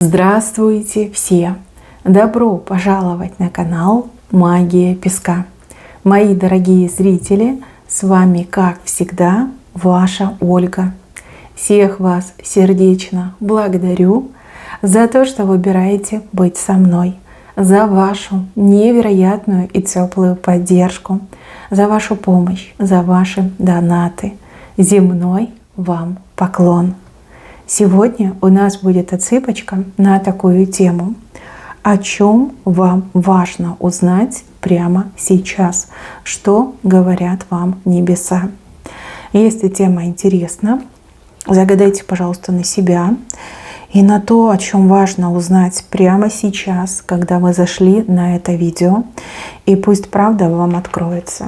Здравствуйте все! Добро пожаловать на канал Магия Песка. Мои дорогие зрители, с вами, как всегда, ваша Ольга. Всех вас сердечно благодарю за то, что выбираете быть со мной, за вашу невероятную и теплую поддержку, за вашу помощь, за ваши донаты. Земной вам поклон! Сегодня у нас будет отсыпочка на такую тему. О чем вам важно узнать прямо сейчас? Что говорят вам небеса? Если тема интересна, загадайте, пожалуйста, на себя и на то, о чем важно узнать прямо сейчас, когда вы зашли на это видео. И пусть правда вам откроется.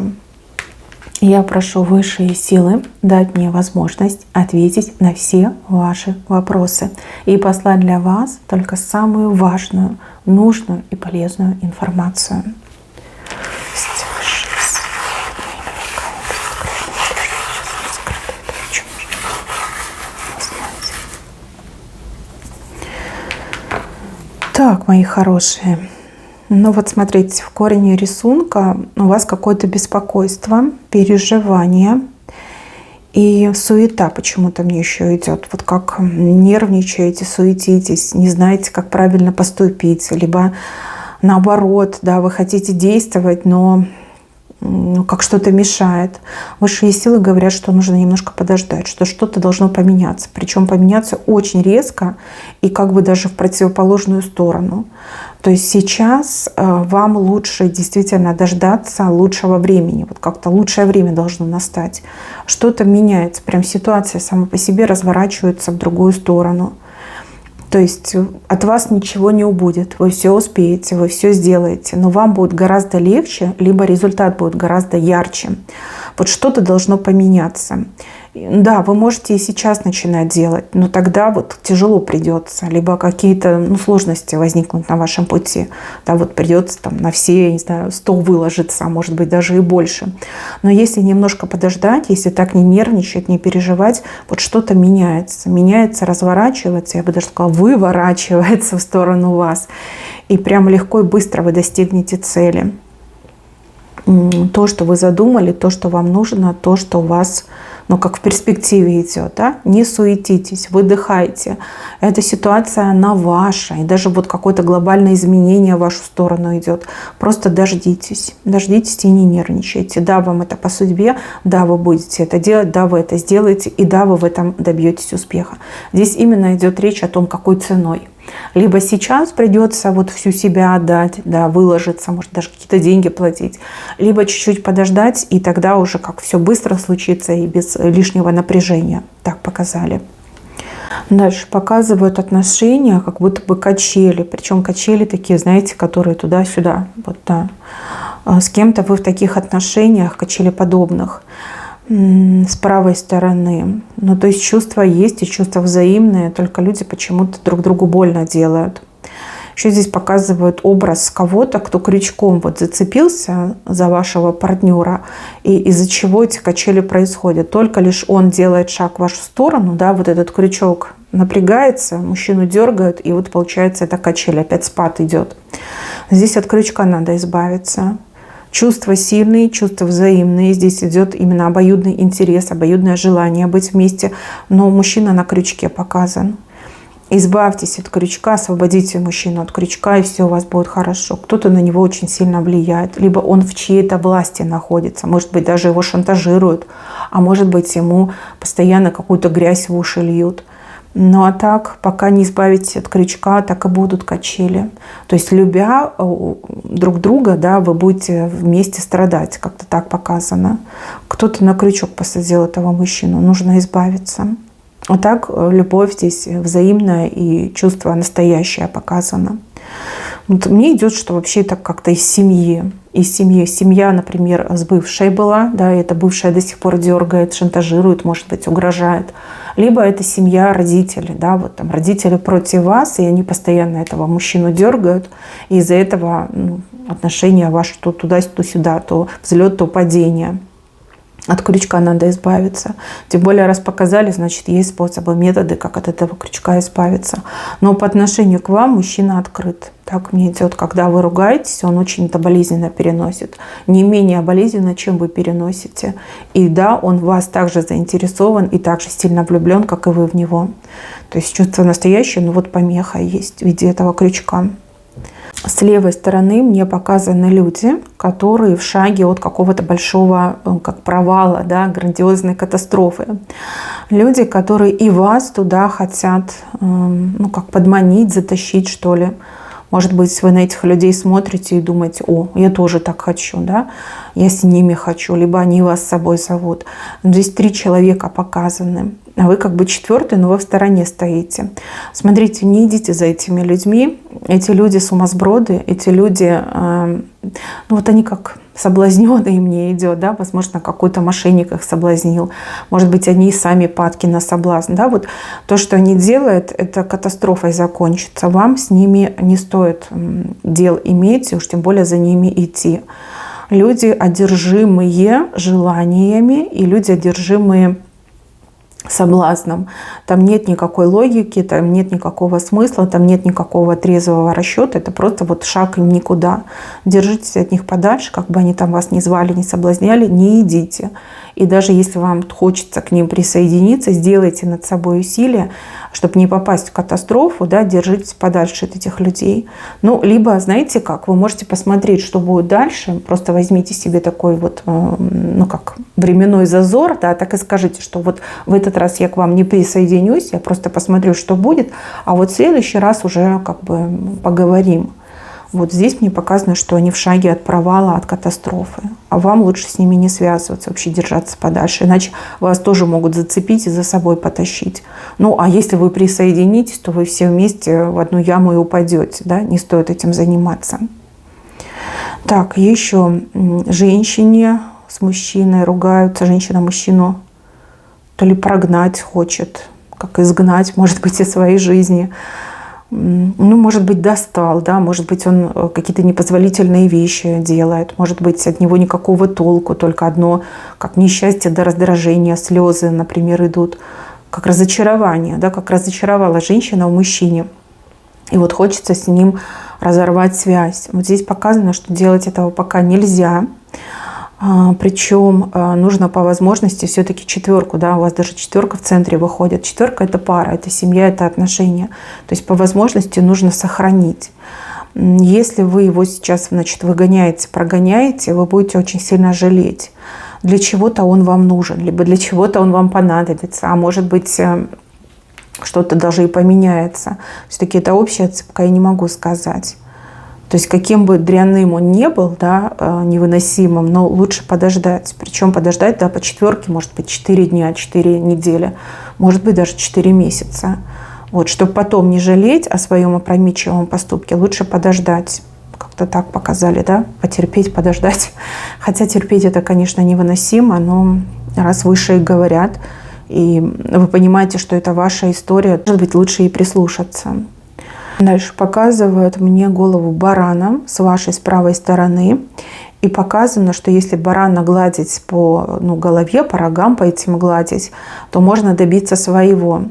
Я прошу высшие силы дать мне возможность ответить на все ваши вопросы и послать для вас только самую важную, нужную и полезную информацию. Так, мои хорошие. Ну вот смотрите, в корне рисунка у вас какое-то беспокойство, переживание и суета почему-то мне еще идет. Вот как нервничаете, суетитесь, не знаете, как правильно поступить, либо наоборот, да, вы хотите действовать, но как что-то мешает. Высшие силы говорят, что нужно немножко подождать, что что-то должно поменяться. Причем поменяться очень резко и как бы даже в противоположную сторону. То есть сейчас вам лучше действительно дождаться лучшего времени. Вот как-то лучшее время должно настать. Что-то меняется. Прям ситуация сама по себе разворачивается в другую сторону. То есть от вас ничего не убудет, вы все успеете, вы все сделаете, но вам будет гораздо легче, либо результат будет гораздо ярче. Вот что-то должно поменяться. Да, вы можете и сейчас начинать делать, но тогда вот тяжело придется, либо какие-то сложности возникнут на вашем пути. Да, вот придется там на все, я не знаю, 100 выложиться, а может быть даже и больше. Но если немножко подождать, если так не нервничать, не переживать, вот что-то меняется. Меняется, разворачивается, я бы даже сказала, выворачивается в сторону вас. И прям легко и быстро вы достигнете цели. То, что вы задумали, то, что вам нужно, то, что у вас, как в перспективе идет, да? Не суетитесь, выдыхайте. Эта ситуация, она ваша. И даже вот какое-то глобальное изменение в вашу сторону идет. Просто дождитесь. Дождитесь и не нервничайте. Да, вам это по судьбе, да, вы будете это делать, да, вы это сделаете, и да, вы в этом добьетесь успеха. Здесь именно идет речь о том, какой ценой. Либо сейчас придется вот всю себя отдать, да, выложиться, может даже какие-то деньги платить, либо чуть-чуть подождать, и тогда уже как все быстро случится и без лишнего напряжения. Так показали. Дальше показывают отношения, как будто бы качели. Причем качели такие, знаете, которые туда-сюда. Вот, да. С кем-то вы в таких отношениях, качелеподобных. С правой стороны. То есть чувства есть и чувства взаимные, только люди почему-то друг другу больно делают. Еще здесь показывают образ кого-то, кто крючком вот зацепился за вашего партнера, и из-за чего эти качели происходят. Только лишь он делает шаг в вашу сторону, да, вот этот крючок напрягается, мужчину дергают, и вот получается эта качель, опять спад идет. Здесь от крючка надо избавиться. Чувства сильные, чувства взаимные. Здесь идет именно обоюдный интерес, обоюдное желание быть вместе. Но мужчина на крючке показан. Избавьтесь от крючка, освободите мужчину от крючка, и все у вас будет хорошо. Кто-то на него очень сильно влияет. Либо он в чьей-то власти находится. Может быть, даже его шантажируют. А может быть, ему постоянно какую-то грязь в уши льют. Ну а так, пока не избавитесь от крючка, так и будут качели. То есть, любя друг друга, да, вы будете вместе страдать, как-то так показано. Кто-то на крючок посадил этого мужчину, нужно избавиться. А так, любовь здесь взаимная и чувство настоящее показано. Вот мне идет, что вообще это как-то из семьи. Семья, например, с бывшей была, да, и эта бывшая до сих пор дергает, шантажирует, может быть, угрожает. Либо это семья, родители, да, вот там родители против вас, и они постоянно этого мужчину дергают, и из-за этого отношения ваши то туда, то сюда, то взлет, то падение. От крючка надо избавиться. Тем более, раз показали, значит, есть способы, методы, как от этого крючка избавиться. Но по отношению к вам мужчина открыт. Так мне идет, когда вы ругаетесь, он очень это болезненно переносит. Не менее болезненно, чем вы переносите. И да, он в вас также заинтересован и также сильно влюблен, как и вы в него. То есть чувство настоящее, но вот помеха есть в виде этого крючка. С левой стороны мне показаны люди, которые в шаге от какого-то большого, как провала, да, грандиозной катастрофы. Люди, которые и вас туда хотят, ну, как подманить, затащить, что ли. Может быть, вы на этих людей смотрите и думаете: о, я тоже так хочу, да, я с ними хочу, либо они вас с собой зовут. Здесь 3 человека показаны, а вы как бы 4-й, но вы в стороне стоите. Смотрите, не идите за этими людьми. Эти люди сумасброды, эти люди, ну вот они как соблазненные мне идет, да, возможно, какой-то мошенник их соблазнил, может быть, они и сами падки на соблазн, да, вот то, что они делают, это катастрофой закончится, вам с ними не стоит дел иметь, уж тем более за ними идти. Люди, одержимые желаниями, и люди, одержимые соблазном. Там нет никакой логики, там нет никакого смысла, там нет никакого трезвого расчета. Это просто вот шаг им никуда. Держитесь от них подальше, как бы они там вас не звали, не соблазняли, не идите. И даже если вам хочется к ним присоединиться, сделайте над собой усилия, чтобы не попасть в катастрофу, да, держитесь подальше от этих людей. Ну, либо, знаете как, вы можете посмотреть, что будет дальше, просто возьмите себе такой вот, ну, как временной зазор, да, так и скажите, что вот в этот раз я к вам не присоединюсь, я просто посмотрю, что будет, а вот в следующий раз уже как бы поговорим. Вот здесь мне показано, что они в шаге от провала, от катастрофы. А вам лучше с ними не связываться, вообще держаться подальше. Иначе вас тоже могут зацепить и за собой потащить. Ну, а если вы присоединитесь, то вы все вместе в одну яму и упадете. Да? Не стоит этим заниматься. Так, еще женщине с мужчиной ругаются. Женщина мужчину то ли прогнать хочет, как изгнать, может быть, из своей жизни. Ну, может быть, достал, да, может быть, он какие-то непозволительные вещи делает, может быть, от него никакого толку, только одно, как несчастье до раздражения, слезы, например, идут, как разочарование, да, как разочаровала женщина в мужчине. И вот хочется с ним разорвать связь. Вот здесь показано, что делать этого пока нельзя. Причем нужно по возможности все-таки 4, да, у вас даже 4 в центре выходит. 4 – это пара, это семья, это отношения. То есть по возможности нужно сохранить. Если вы его сейчас, значит, выгоняете, прогоняете, вы будете очень сильно жалеть. Для чего-то он вам нужен, либо для чего-то он вам понадобится, а может быть, что-то даже и поменяется. Все-таки это общая цепка, я не могу сказать. То есть каким бы дрянным он не был, да, невыносимым, но лучше подождать. Причем подождать, да, по 4, может быть, 4 дня, 4 недели, может быть, даже 4 месяца. Вот, чтобы потом не жалеть о своем опрометчивом поступке, лучше подождать. Как-то так показали, да, потерпеть, подождать. Хотя терпеть это, конечно, невыносимо, но раз выше говорят, и вы понимаете, что это ваша история, может быть, лучше и прислушаться. Дальше показывают мне голову барана с вашей, с правой стороны. И показано, что если барана гладить по голове, по рогам по этим гладить, то можно добиться своего.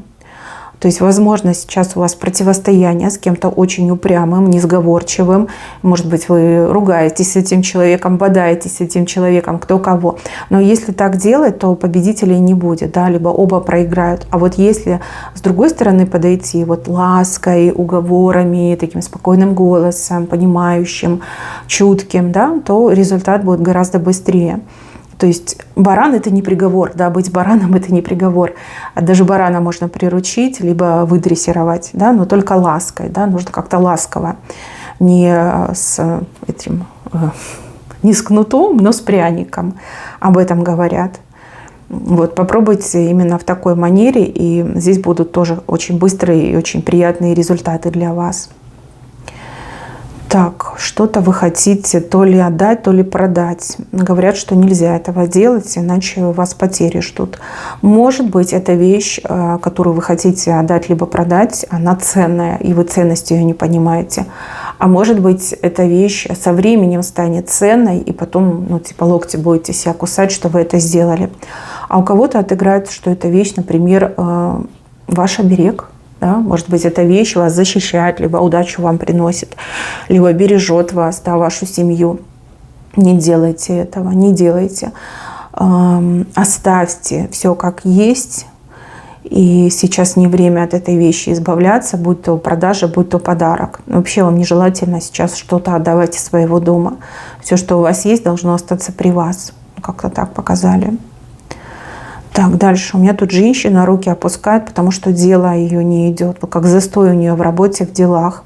То есть, возможно, сейчас у вас противостояние с кем-то очень упрямым, несговорчивым. Может быть, вы ругаетесь с этим человеком, бодаетесь с этим человеком, кто кого. Но если так делать, то победителей не будет, да, либо оба проиграют. А вот если с другой стороны подойти вот лаской, уговорами, таким спокойным голосом, понимающим, чутким, да, то результат будет гораздо быстрее. То есть баран – это не приговор, да, быть бараном – это не приговор. Даже барана можно приручить, либо выдрессировать, да, но только лаской, да, нужно как-то ласково, не с кнутом, но с пряником. Об этом говорят. Вот, попробуйте именно в такой манере, и здесь будут тоже очень быстрые и очень приятные результаты для вас. Так, что-то вы хотите то ли отдать, то ли продать. Говорят, что нельзя этого делать, иначе вас потери ждут. Может быть, эта вещь, которую вы хотите отдать либо продать, она ценная, и вы ценности ее не понимаете. А может быть, эта вещь со временем станет ценной, и потом, ну, типа, локти будете себя кусать, что вы это сделали. А у кого-то отыграется, что эта вещь, например, ваш оберег. Да? Может быть, эта вещь вас защищает, либо удачу вам приносит, либо бережет вас, да, вашу семью. Не делайте этого, не делайте. Оставьте все как есть. И сейчас не время от этой вещи избавляться, будь то продажа, будь то подарок. Вообще вам нежелательно сейчас что-то отдавать из своего дома. Все, что у вас есть, должно остаться при вас. Как-то так показали. Так, дальше. У меня тут женщина руки опускает, потому что дело ее не идет. Как застой у нее в работе, в делах.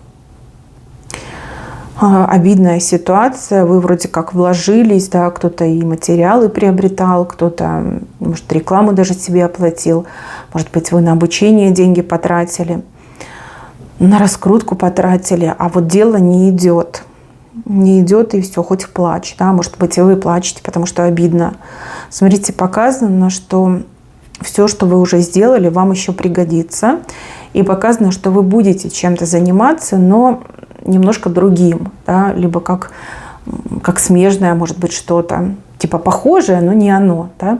Обидная ситуация, вы вроде как вложились, да, кто-то и материалы приобретал, кто-то, может, рекламу даже себе оплатил, может быть, вы на обучение деньги потратили, на раскрутку потратили, а вот дело не идет. Не идет, и все, хоть плачь, да, может быть, и вы плачете, потому что обидно. Смотрите, показано, что все, что вы уже сделали, вам еще пригодится, и показано, что вы будете чем-то заниматься, но немножко другим, да, либо как смежное, может быть, что-то, типа похожее, но не оно, да,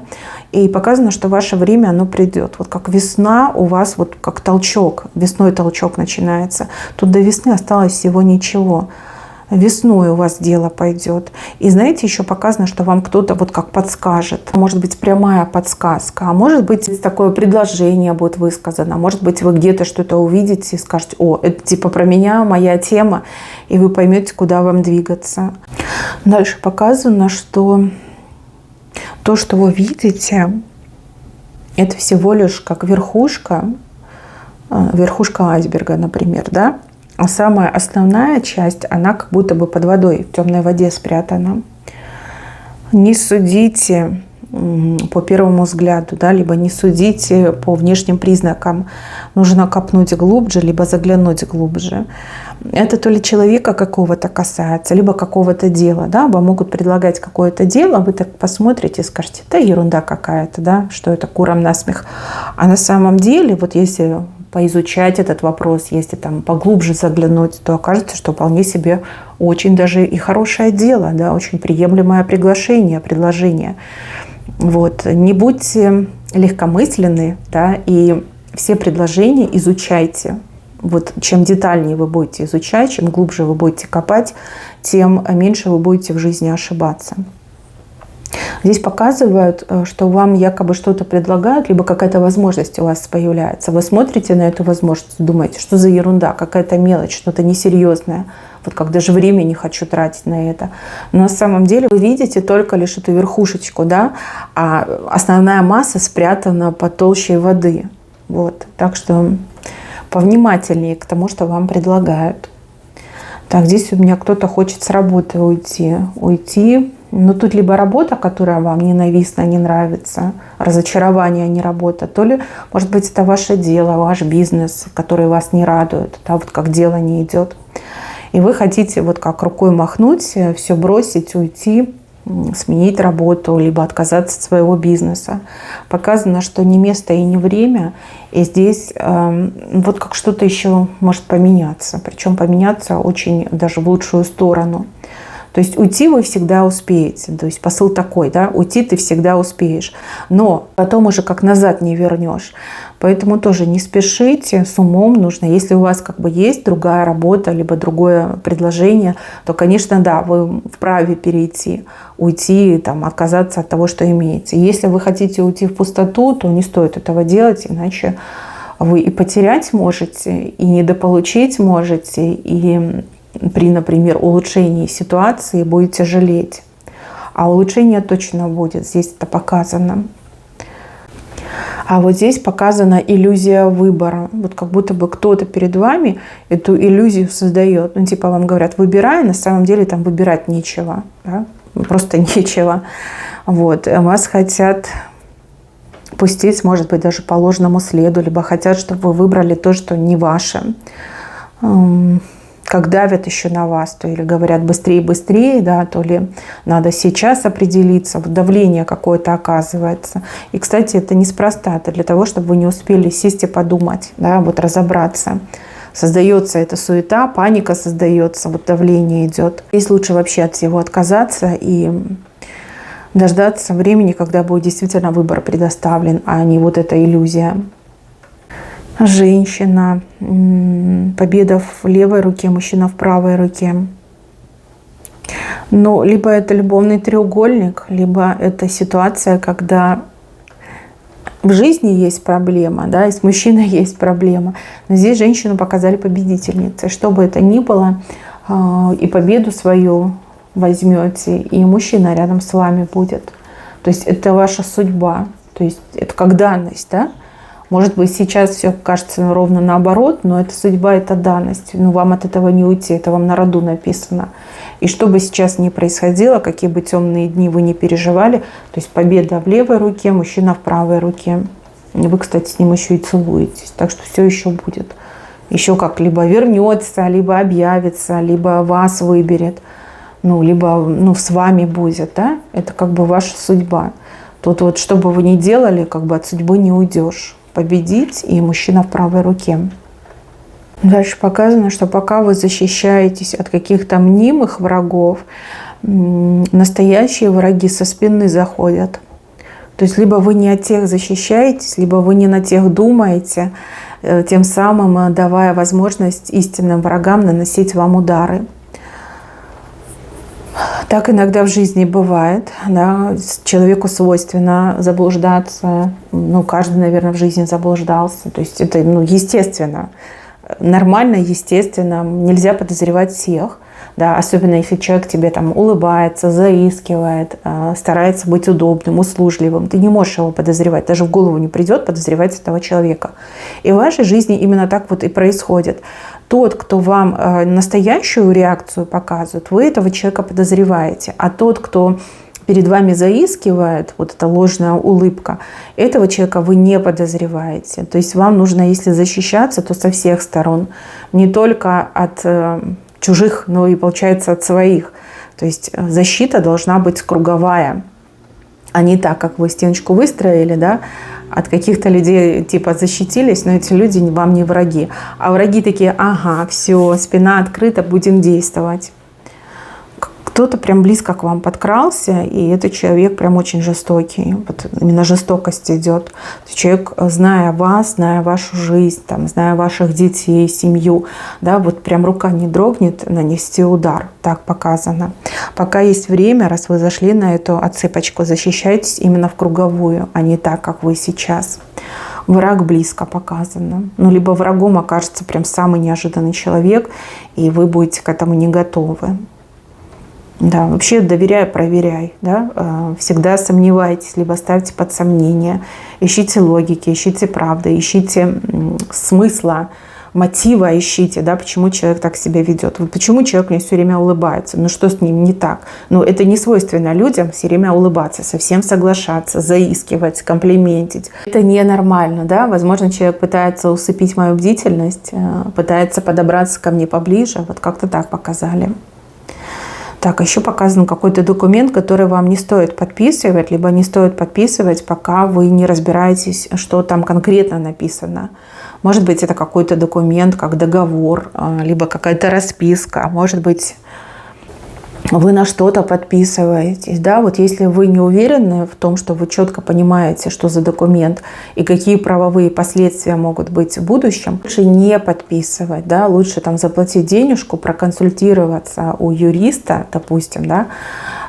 и показано, что ваше время, оно придет. Вот как весна у вас, вот как толчок, весной толчок начинается. Тут до весны осталось всего ничего. Весной у вас дело пойдет. И знаете, еще показано, что вам кто-то вот как подскажет. Может быть, прямая подсказка, а может быть, такое предложение будет высказано. Может быть, вы где-то что-то увидите и скажете: о, это типа про меня, моя тема, и вы поймете, куда вам двигаться. Дальше показано, что то, что вы видите, это всего лишь как верхушка айсберга, например, да? А самая основная часть, она как будто бы под водой, в темной воде спрятана. Не судите по первому взгляду, да, либо не судите по внешним признакам. Нужно копнуть глубже, либо заглянуть глубже. Это то ли человека какого-то касается, либо какого-то дела. Да? Вам могут предлагать какое-то дело, вы так посмотрите и скажете: да ерунда какая-то, да, что это курам насмех. А на самом деле, вот если поизучать этот вопрос, если там поглубже заглянуть, то окажется, что вполне себе очень даже и хорошее дело, да, очень приемлемое предложение. Вот. Не будьте легкомысленны, да, и все предложения изучайте. Вот чем детальнее вы будете изучать, чем глубже вы будете копать, тем меньше вы будете в жизни ошибаться. Здесь показывают, что вам якобы что-то предлагают, либо какая-то возможность у вас появляется. Вы смотрите на эту возможность, думаете: что за ерунда, какая-то мелочь, что-то несерьезное. Вот как даже время не хочу тратить на это. Но на самом деле вы видите только лишь эту верхушечку, да, а основная масса спрятана под толщей воды. Вот. Так что повнимательнее к тому, что вам предлагают. Так, здесь у меня кто-то хочет с работы уйти. Но тут либо работа, которая вам ненавистна, не нравится, разочарование, а не работа, то ли, может быть, это ваше дело, ваш бизнес, который вас не радует, да, вот как дело не идет. И вы хотите вот как рукой махнуть, все бросить, уйти, сменить работу, либо отказаться от своего бизнеса. Показано, что не место и не время, и здесь вот как что-то еще может поменяться, причем поменяться очень даже в лучшую сторону. То есть уйти вы всегда успеете. То есть посыл такой, да, уйти ты всегда успеешь. Но потом уже как назад не вернешь. Поэтому тоже не спешите, с умом нужно. Если у вас как бы есть другая работа, либо другое предложение, то, конечно, да, вы вправе перейти, уйти, там, отказаться от того, что имеете. Если вы хотите уйти в пустоту, то не стоит этого делать, иначе вы и потерять можете, и недополучить можете, и при, например, улучшении ситуации будете жалеть. А улучшение точно будет. Здесь это показано. А вот здесь показана иллюзия выбора. Вот как будто бы кто-то перед вами эту иллюзию создает. Ну, типа вам говорят: выбирай, на самом деле там выбирать нечего. Да? Просто нечего. Вот. Вас хотят пустить, может быть, даже по ложному следу, либо хотят, чтобы вы выбрали то, что не ваше. Как давят еще на вас, то или говорят быстрее, быстрее, да, то ли надо сейчас определиться, вот давление какое-то оказывается. И, кстати, это неспроста, это для того, чтобы вы не успели сесть и подумать, да, вот разобраться создается эта суета, паника создается, вот давление идет. Здесь лучше вообще от всего отказаться и дождаться времени, когда будет действительно выбор предоставлен, а не вот эта иллюзия. Женщина, победа в левой руке, мужчина в правой руке. Но либо это любовный треугольник, либо это ситуация, когда в жизни есть проблема, да, и с мужчиной есть проблема. Но здесь женщину показали победительницей. Что бы это ни было, и победу свою возьмете, и мужчина рядом с вами будет. То есть это ваша судьба. То есть это как данность, да? Может быть, сейчас все кажется ровно наоборот, но это судьба, это данность. Но вам от этого не уйти, это вам на роду написано. И что бы сейчас ни происходило, какие бы темные дни вы не переживали, то есть победа в левой руке, мужчина в правой руке. Вы, кстати, с ним еще и целуетесь, так что все еще будет. Еще как либо вернется, либо объявится, либо вас выберет, либо с вами будет, да? Это как бы ваша судьба. Тут вот что бы вы ни делали, как бы от судьбы не уйдешь. Победить и мужчина в правой руке. Дальше показано, что пока вы защищаетесь от каких-то мнимых врагов, настоящие враги со спины заходят. То есть либо вы не от тех защищаетесь, либо вы не на тех думаете, тем самым давая возможность истинным врагам наносить вам удары. Так иногда в жизни бывает, да, человеку свойственно заблуждаться, каждый, наверное, в жизни заблуждался, то есть это, естественно, нормально, естественно, нельзя подозревать всех, да, особенно если человек тебе там улыбается, заискивает, старается быть удобным, услужливым, ты не можешь его подозревать, даже в голову не придет подозревать этого человека. И в вашей жизни именно так вот и происходит. Тот, кто вам настоящую реакцию показывает, вы этого человека подозреваете. А тот, кто перед вами заискивает, вот эта ложная улыбка, этого человека вы не подозреваете. То есть вам нужно, если защищаться, то со всех сторон. Не только от чужих, но и, получается, от своих. То есть защита должна быть круговая, а не так, как вы стеночку выстроили, да, от каких-то людей типа защитились, но эти люди вам не враги. А враги такие: ага, все, спина открыта, будем действовать. Кто-то прям близко к вам подкрался, и этот человек прям очень жестокий. Вот именно жестокость идет. Человек, зная вас, зная вашу жизнь, там, зная ваших детей, семью, да, вот прям рука не дрогнет нанести удар. Так показано. Пока есть время, раз вы зашли на эту отсыпочку, защищайтесь именно в круговую, а не так, как вы сейчас. Враг близко показано. Либо врагом окажется прям самый неожиданный человек, и вы будете к этому не готовы. Да, вообще доверяй, проверяй, да? Всегда сомневайтесь, либо ставьте под сомнение, ищите логики, ищите правды, ищите смысла, мотива ищите, да, почему человек так себя ведет. Вот почему человек мне все время улыбается, что с ним не так? Это не свойственно людям все время улыбаться, совсем соглашаться, заискивать, комплиментить. Это ненормально, да, возможно, человек пытается усыпить мою бдительность, пытается подобраться ко мне поближе, вот как-то так показали. Так, еще показан какой-то документ, который вам не стоит подписывать, либо не стоит подписывать, пока вы не разбираетесь, что там конкретно написано. Может быть, это какой-то документ, как договор, либо какая-то расписка. Может быть, вы на что-то подписываетесь. Да? Вот если вы не уверены в том, что вы четко понимаете, что за документ и какие правовые последствия могут быть в будущем, лучше не подписывать. Да? Лучше там заплатить денежку, проконсультироваться у юриста, допустим, да?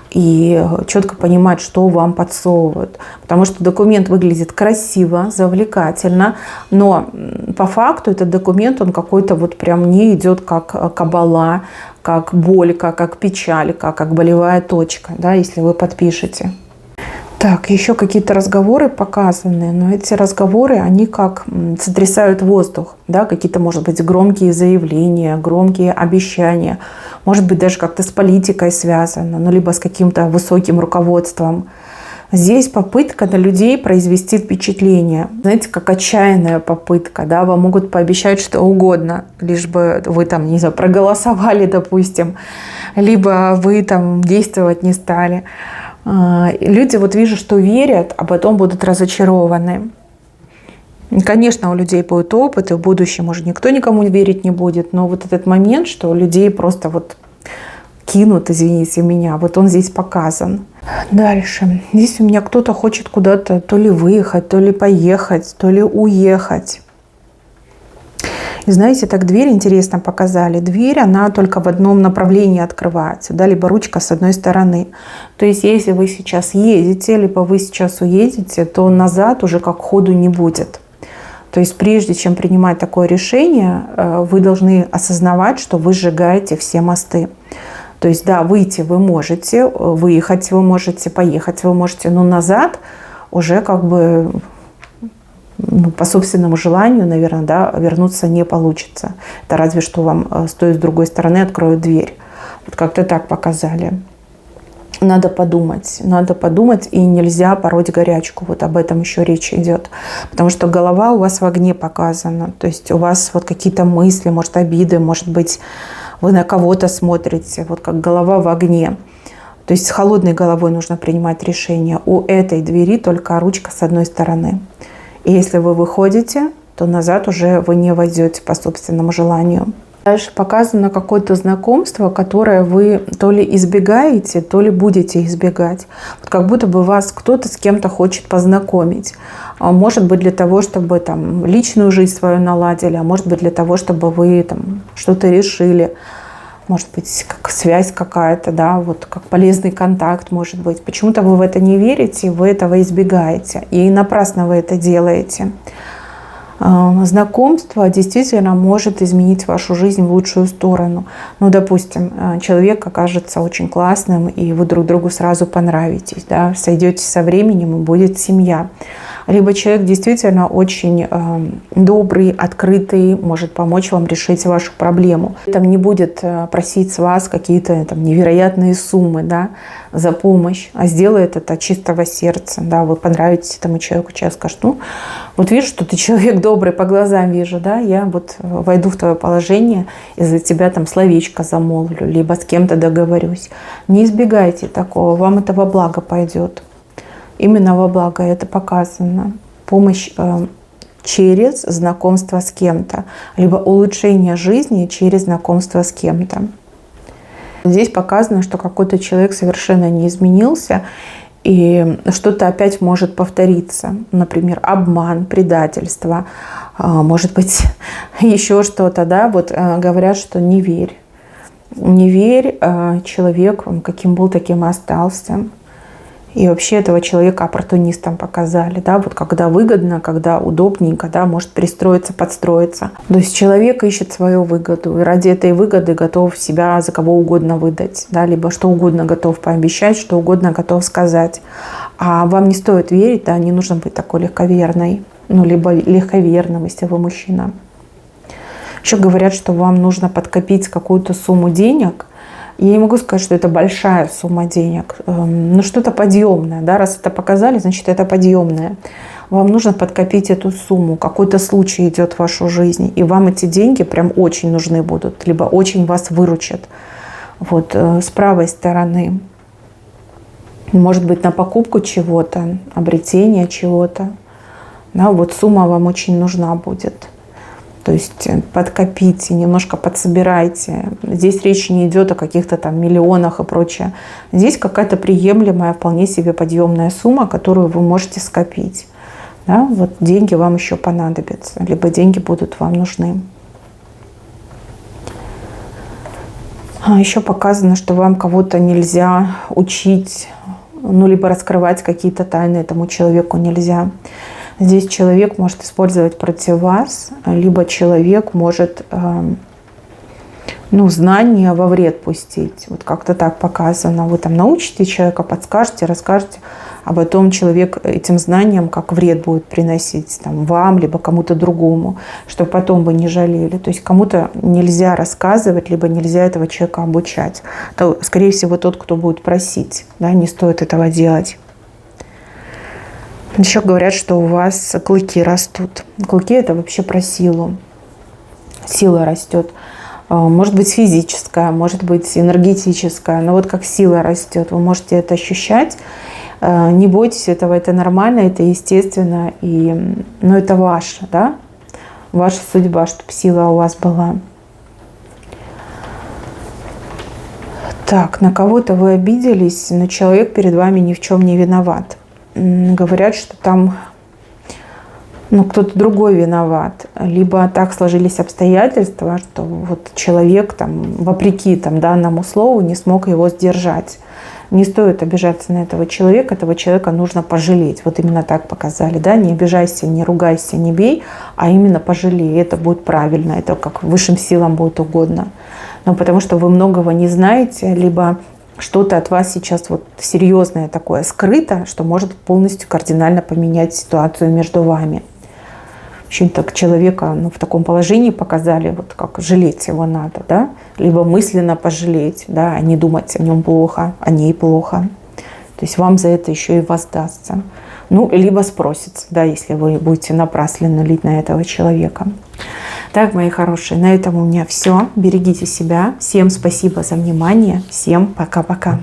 И четко понимать, что вам подсовывают. Потому что документ выглядит красиво, завлекательно, но по факту этот документ, он какой-то вот прям не идет как кабала, как болька, как печалька, как болевая точка, да, если вы подпишете. Так, еще какие-то разговоры показаны, но эти разговоры, они как сотрясают воздух, да, какие-то, может быть, громкие заявления, громкие обещания, может быть, даже как-то с политикой связано, либо с каким-то высоким руководством. Здесь попытка на людей произвести впечатление. Знаете, как отчаянная попытка, да, вам могут пообещать что угодно, лишь бы вы там, не знаю, проголосовали, допустим, либо вы там действовать не стали. Люди вот вижу, что верят, а потом будут разочарованы. Конечно, у людей будет опыт, и в будущем, может, никто никому верить не будет, но вот этот момент, что людей просто вот кинут, извините меня, вот он здесь показан. Дальше. Здесь у меня кто-то хочет куда-то то ли выехать, то ли поехать, то ли уехать. И знаете, так дверь интересно показали. Дверь, она только в одном направлении открывается, да, либо ручка с одной стороны. То есть, если вы сейчас едете, либо вы сейчас уедете, то назад уже как ходу не будет. То есть, прежде чем принимать такое решение, вы должны осознавать, что вы сжигаете все мосты. То есть, да, выйти вы можете, выехать вы можете, поехать вы можете, но назад уже как бы по собственному желанию, наверное, да, вернуться не получится. Это разве что вам стоит с другой стороны откроют дверь. Вот как-то так показали. Надо подумать, и нельзя пороть горячку. Вот об этом еще речь идет. Потому что голова у вас в огне показана. То есть у вас вот какие-то мысли, может, обиды, может быть, вы на кого-то смотрите, вот как голова в огне. То есть с холодной головой нужно принимать решение. У этой двери только ручка с одной стороны. И если вы выходите, то назад уже вы не войдете по собственному желанию. Дальше показано какое-то знакомство, которое вы то ли избегаете, то ли будете избегать. Вот как будто бы вас кто-то с кем-то хочет познакомить. Может быть, для того, чтобы там личную жизнь свою наладили, а может быть, для того, чтобы вы там что-то решили. Может быть, как связь какая-то, да, вот как полезный контакт, может быть. Почему-то вы в это не верите, вы этого избегаете. И напрасно вы это делаете. Знакомство действительно может изменить вашу жизнь в лучшую сторону. Ну, допустим, человек окажется очень классным, и вы друг другу сразу понравитесь, да, сойдетесь со временем, и будет семья. Либо человек действительно очень добрый, открытый, может помочь вам решить вашу проблему. Там не будет просить с вас какие-то там невероятные суммы, да, за помощь, а сделает это от чистого сердца. Да, вы понравитесь этому человеку, человек скажет: ну, вот вижу, что ты человек добрый, по глазам вижу, да, я вот войду в твое положение, из-за тебя там словечко замолвлю, либо с кем-то договорюсь. Не избегайте такого, вам это во благо пойдет. Именно во благо это показано. Помощь через знакомство с кем-то, либо улучшение жизни через знакомство с кем-то. Здесь показано, что какой-то человек совершенно не изменился, и что-то опять может повториться. Например, обман, предательство, может быть, еще что-то. Да? Вот говорят, что не верь. Не верь, человек, каким был, таким и остался. И вообще этого человека оппортунистом показали, да, вот когда выгодно, когда удобненько, да, может пристроиться, подстроиться. То есть человек ищет свою выгоду, и ради этой выгоды готов себя за кого угодно выдать, да, либо что угодно готов пообещать, что угодно готов сказать. А вам не стоит верить, да, не нужно быть такой легковерной, ну, либо легковерным, если вы мужчина. Еще говорят, что вам нужно подкопить какую-то сумму денег. Я не могу сказать, что это большая сумма денег, но что-то подъемное. Да? Раз это показали, значит, это подъемное. Вам нужно подкопить эту сумму. Какой-то случай идет в вашу жизнь, и вам эти деньги прям очень нужны будут, либо очень вас выручат. Вот, с правой стороны. Может быть, на покупку чего-то, обретение чего-то. Да, вот сумма вам очень нужна будет. То есть подкопите, немножко подсобирайте. Здесь речь не идет о каких-то там миллионах и прочее. Здесь какая-то приемлемая, вполне себе подъемная сумма, которую вы можете скопить. Да? Вот деньги вам еще понадобятся, либо деньги будут вам нужны. Еще показано, что вам кого-то нельзя учить, ну, либо раскрывать какие-то тайны этому человеку нельзя. Здесь человек может использовать против вас, либо человек может знания во вред пустить. Вот как-то так показано. Вы там научите человека, подскажете, расскажете, а потом человек этим знанием как вред будет приносить там, вам, либо кому-то другому, чтобы потом вы не жалели. То есть кому-то нельзя рассказывать, либо нельзя этого человека обучать. То, скорее всего, тот, кто будет просить, да, не стоит этого делать. Еще говорят, что у вас клыки растут. Клыки – это вообще про силу. Сила растет. Может быть физическая, может быть энергетическая. Но вот как сила растет, вы можете это ощущать. Не бойтесь этого, это нормально, это естественно, но это ваше, да? Ваша судьба, чтобы сила у вас была. Так, на кого-то вы обиделись, но человек перед вами ни в чем не виноват. Говорят, что там кто-то другой виноват. Либо так сложились обстоятельства, что вот человек вопреки данному слову не смог его сдержать. Не стоит обижаться на этого человека нужно пожалеть. Вот именно так показали, да, не обижайся, не ругайся, не бей, а именно пожалей, это будет правильно, это как высшим силам будет угодно. Но потому что вы многого не знаете, либо что-то от вас сейчас серьезное такое скрыто, что может полностью кардинально поменять ситуацию между вами. Очень так человека в таком положении показали, как жалеть его надо, да? Либо мысленно пожалеть, да, а не думать о нем плохо, о ней плохо. То есть вам за это еще и воздастся. Либо спросится, да, если вы будете напрасленно лить на этого человека. Так, мои хорошие, на этом у меня все. Берегите себя. Всем спасибо за внимание. Всем пока-пока.